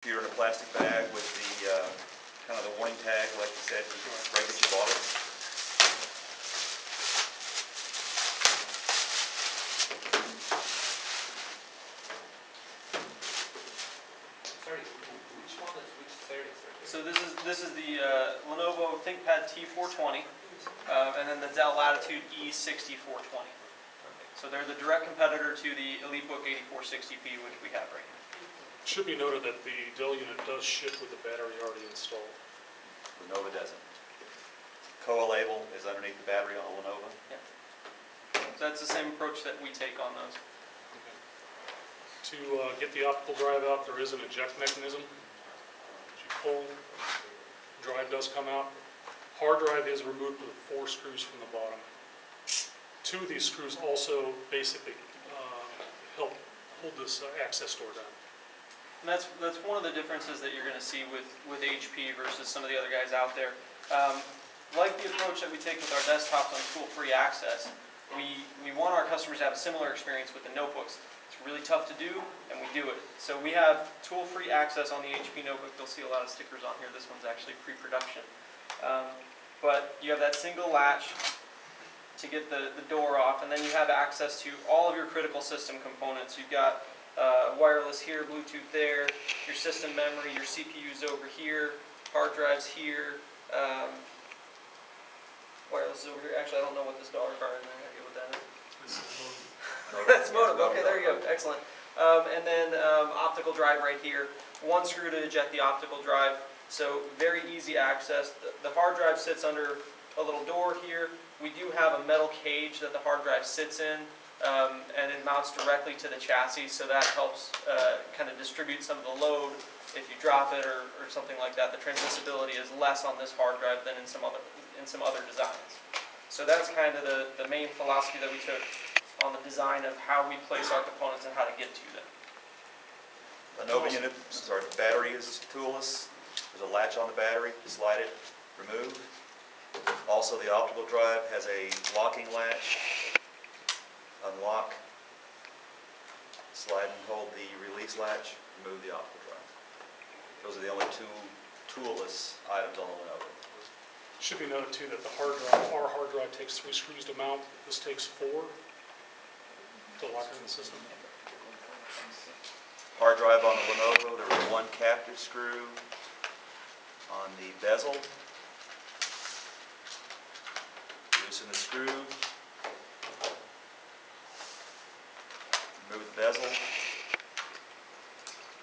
Computer in a plastic bag with the kind of the warning tag, like you said, right that you bought it. Sorry, which one is which series? So this is the Lenovo ThinkPad T420, and then the Dell Latitude E6420. So they're the direct competitor to the EliteBook 8460p, which we have right now. It should be noted that the Dell unit does ship with the battery already installed. Lenovo doesn't. Koa label is underneath the battery on a Lenovo. Yeah. So that's the same approach that we take on those. Okay. To get the optical drive out, there is an eject mechanism. As you pull, the drive does come out. Hard drive is removed with 4 screws from the bottom. 2 of these screws also basically help hold this access door down. And that's one of the differences that you're going to see with HP versus some of the other guys out there. Like the approach that we take with our desktops on tool-free access, we want our customers to have a similar experience with the notebooks. It's really tough to do, and we do it. So we have tool-free access on the HP notebook. You'll see a lot of stickers on here. This one's actually pre-production. But you have that single latch to get the door off, and then you have access to all of your critical system components. You've got wireless here, Bluetooth there, your system memory, your CPU's over here, hard drives here, wireless is over here. Actually, I don't know what this dollar card is. I gotta get what that is. That's modem. Okay, there you go. Excellent. And then optical drive right here. 1 screw to eject the optical drive. So very easy access. The hard drive sits under a little door here. We do have a metal cage that the hard drive sits in. And it mounts directly to the chassis, so that helps kind of distribute some of the load if you drop it or something like that. The transmissibility is less on this hard drive than in some other designs. So that's kind of the main philosophy that we took on the design of how we place our components and how to get to them. Lenovo unit, sorry, the battery is toolless. There's a latch on the battery. Slide it, remove. Also, the optical drive has a locking latch. Unlock, slide and hold the release latch, remove the optical drive. Those are the only 2 toolless items on the Lenovo. It should be noted too that the hard drive, our hard drive takes 3 screws to mount. This takes 4 to lock in the system. Hard drive on the Lenovo, there was 1 captive screw on the bezel. Loosen the screw. Remove the bezel,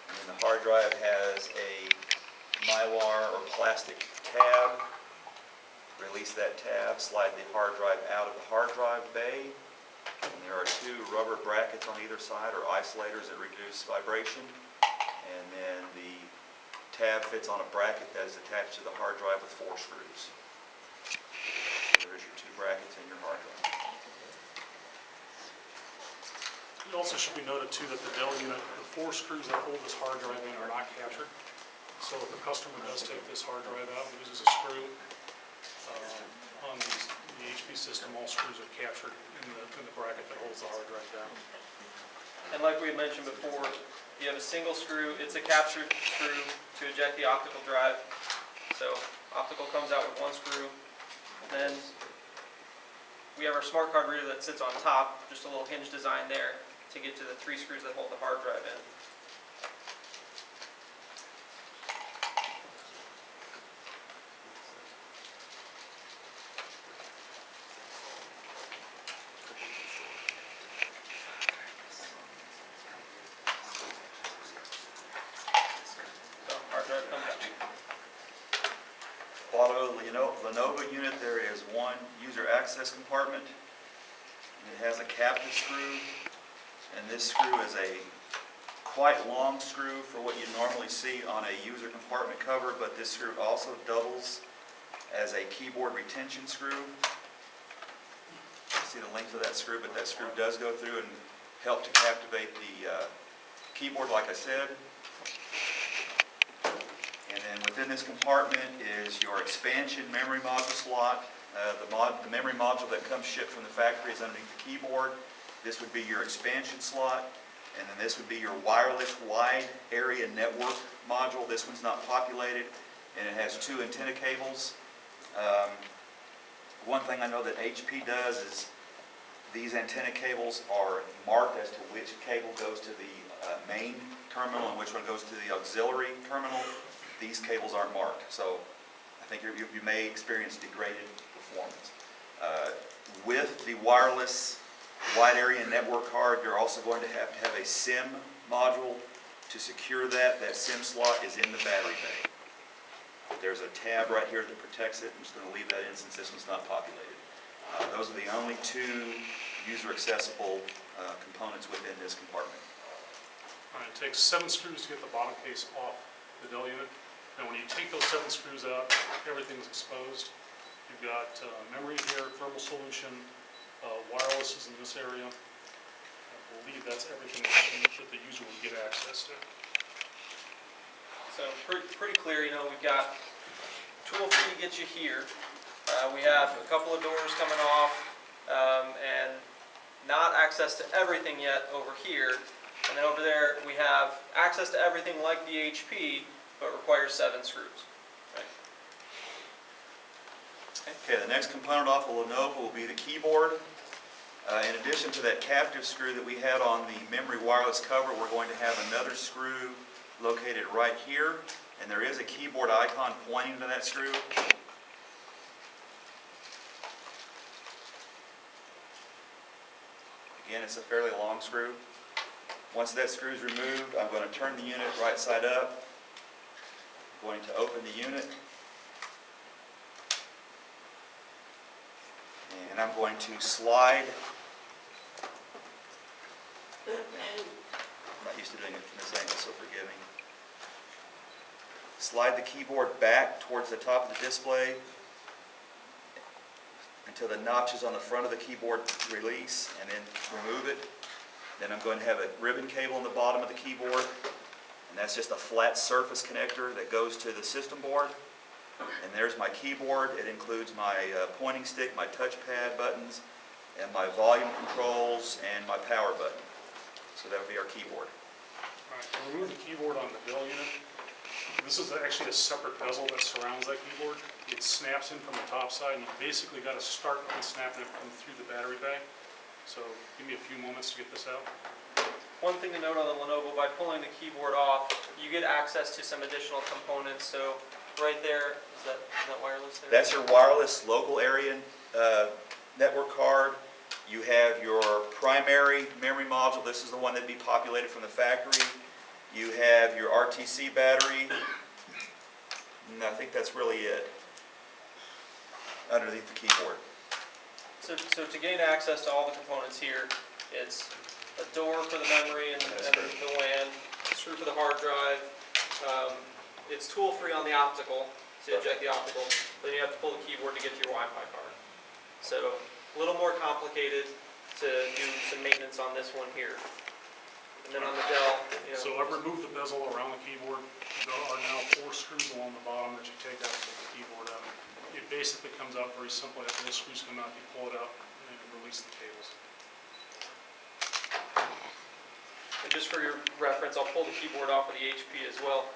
and then the hard drive has a mylar or plastic tab. Release that tab, slide the hard drive out of the hard drive bay, and there are 2 rubber brackets on either side, or isolators that reduce vibration, and then the tab fits on a bracket that is attached to the hard drive with 4 screws. So there's your 2 brackets in your hard drive. It also should be noted too that the Dell unit, the 4 screws that hold this hard drive in are not captured. So if the customer does take this hard drive out and loses a screw, on the HP system, all screws are captured in the bracket that holds the hard drive down. And like we had mentioned before, you have a single screw. It's a captured screw to eject the optical drive. So optical comes out with 1 screw. Then we have our smart card reader that sits on top, just a little hinge design there to get to the 3 screws that hold the hard drive in. So hard drive comes out. Lenovo unit, there is 1 user access compartment. It has a captive screw, and this screw is a quite long screw for what you normally see on a user compartment cover, but this screw also doubles as a keyboard retention screw. You see the length of that screw, but that screw does go through and help to captivate the keyboard, like I said. And then within this compartment is your expansion memory module slot. The memory module that comes shipped from the factory is underneath the keyboard. This would be your expansion slot. And then this would be your wireless wide area network module. This one's not populated, and it has 2 antenna cables. One thing I know that HP does is these antenna cables are marked as to which cable goes to the main terminal and which one goes to the auxiliary terminal. These cables aren't marked, so I think you may experience degraded performance. With the wireless wide area network card, you're also going to have a SIM module to secure that. That SIM slot is in the battery bay. There's a tab right here that protects it. I'm just going to leave that in since this one's not populated. Those are the only 2 user-accessible components within this compartment. All right, it takes 7 screws to get the bottom case off the Dell unit. And when you take those 7 screws out, everything's exposed. You've got memory here, thermal solution, wireless is in this area. I believe that's everything that the user will get access to. So pretty clear, you know, we've got tool-free to get you here. We have a couple of doors coming off, and not access to everything yet over here. And then over there, we have access to everything like the HP, but requires 7 screws. Right. Okay, the next component off of Lenovo will be the keyboard. In addition to that captive screw that we had on the memory wireless cover, we're going to have another screw located right here, and there is a keyboard icon pointing to that screw. Again, it's a fairly long screw. Once that screw is removed, I'm going to turn the unit right side up. I'm going to open the unit. And I'm going to slide. I'm not used to doing it from this angle, so forgive me. Slide the keyboard back towards the top of the display until the notches on the front of the keyboard release, and then remove it. Then I'm going to have a ribbon cable on the bottom of the keyboard, and that's just a flat surface connector that goes to the system board. And there's my keyboard. It includes my pointing stick, my touchpad buttons, and my volume controls, and my power button. So that would be our keyboard. All right, to remove the keyboard on the Dell unit, this is actually a separate bezel that surrounds that keyboard. It snaps in from the top side, and you basically got to start unsnapping it from through the battery bag. So give me a few moments to get this out. One thing to note on the Lenovo, by pulling the keyboard off, you get access to some additional components. So right there, is that wireless there? That's your wireless local area network card. You have your primary memory module. This is the one that'd be populated from the factory. You have your RTC battery. And I think that's really it underneath the keyboard. So to gain access to all the components here, it's a door for the memory and the WAN, a screw for the hard drive. It's tool-free on the optical to eject the optical, but then you have to pull the keyboard to get to your Wi-Fi card. So a little more complicated to do some maintenance on this one here. And then on the Dell, you know. So I've removed the bezel around the keyboard. There are now 4 screws along the bottom that you take out to take the keyboard out. It basically comes out very simply. After those screws come out, you pull it out and release the cables. And just for your reference, I'll pull the keyboard off of the HP as well.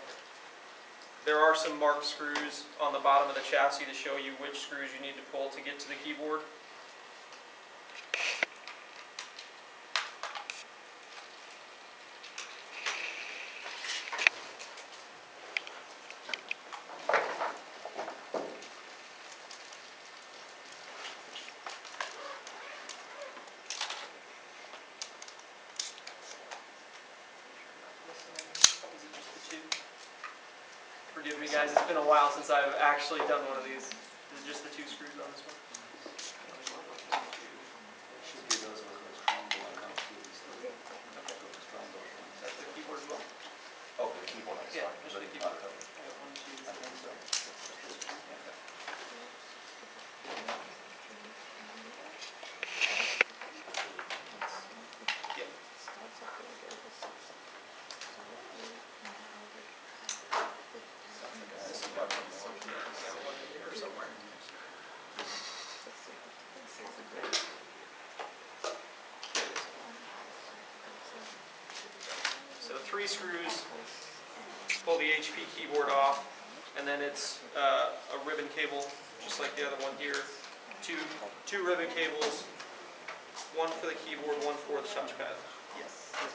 There are some marked screws on the bottom of the chassis to show you which screws you need to pull to get to the keyboard. Forgive me guys, it's been a while since I've actually done one of these. Is it just the 2 screws on this one? Should be those triangle icons. Is that the keyboard as well? Oh, the keyboard. I'm Yeah, sorry. just the keyboard. I got 1, 2, 3. I think so. Yep. This is my one. Got one in here somewhere. 3 screws, pull the HP keyboard off, and then it's a ribbon cable, just like the other one here. Two ribbon cables, one for the keyboard, one for the touchpad. Yes. I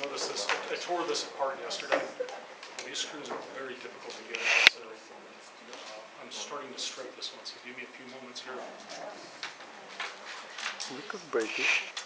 noticed this, I tore this apart yesterday. These screws are very difficult to get out, so I'm starting to strip this one, so give me a few moments here. You could break it.